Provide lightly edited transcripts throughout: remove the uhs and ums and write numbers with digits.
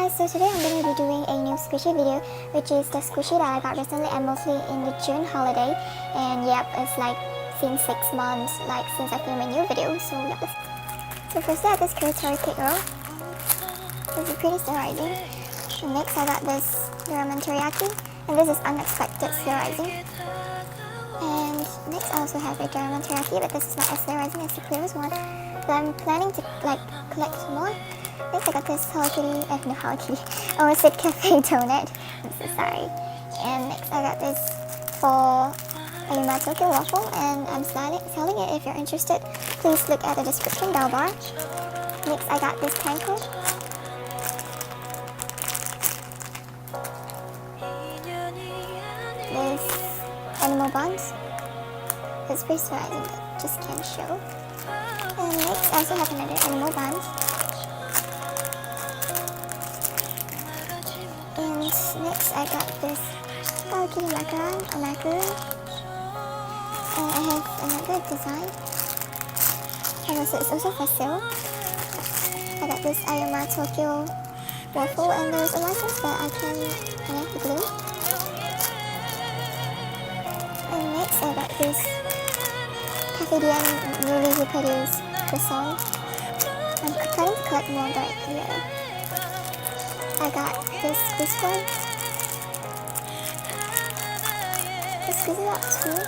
guys, so today I'm going to be doing a new squishy video, which is the squishy that I got recently and mostly in the June holiday. And yep, it's like since 6 months since I filmed a new video, so yep. So first I have this curatory cake roll. This is pretty sterilizing. And next I got this Doraemon teriyaki, and this is unexpected sterilizing. And next I also have a Doraemon teriyaki, but this is not as sterilizing as the previous one. But I'm planning to collect more. Next I got this Hello Kitty, no Hello Kitty, I almost said cafe donut, I'm so sorry. And next I got this for a Tokyo waffle, and I'm selling it. If you're interested, please look at the description down bar. Next I got this tankard. This animal buns. It's pretty surprising, but just can't show. And next I also have another animal buns. And next I got this Hello Kitty macaron. And I have another design. And also it's also for sale. I got this Ayama Tokyo waffle, and there's a license that I have to glue. And next I got this Cafe Diem newly reproduced croissant. I'm planning to collect more, but yeah. I got this squeeze one. Just squeeze it out too.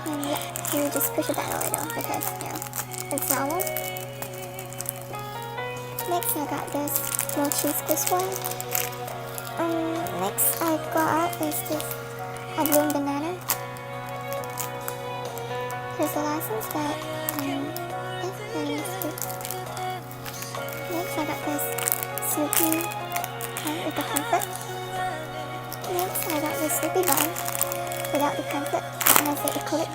And yeah, you just push it that way though, because it's normal. Next I got this mochi squeeze one. Next I got is this bloom banana. Here's the license, but next I got this Snoopy with the comfort. Next I got this Snoopy bun without the comfort. It has the acrylic.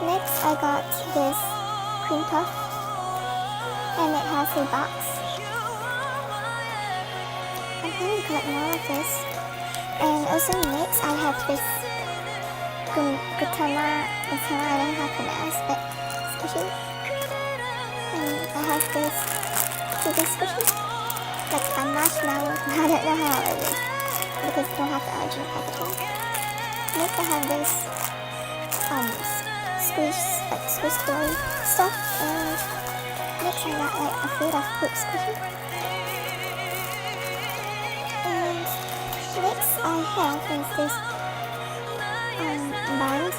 Next I got this cream puff, and it has a box. I'm planning to collect more of this. And also next I have this Gutama, I don't know how to pronounce, but squishy. And I have this sugar squishy, like a marshmallow. I don't know how it is because I don't have the original packaging. Next I have this squish toy stuff, and next I got a food of poop squishy. And next I have is this buns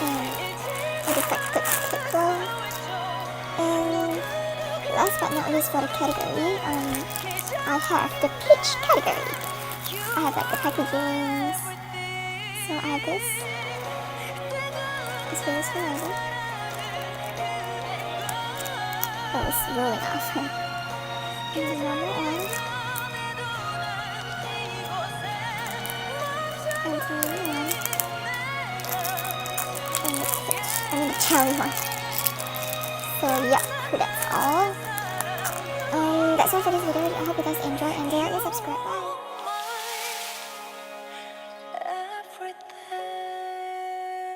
and a defected cake roll. And last but not least for the category, I have the peach category. I have the packagings. So I have this. It's really surprising. Oh, it's rolling off. And the normal one. And the mini one. And the peach. I mean the cherry one. So yeah, that's all. That's all for this video. I hope you guys enjoy, and like and subscribe. Bye!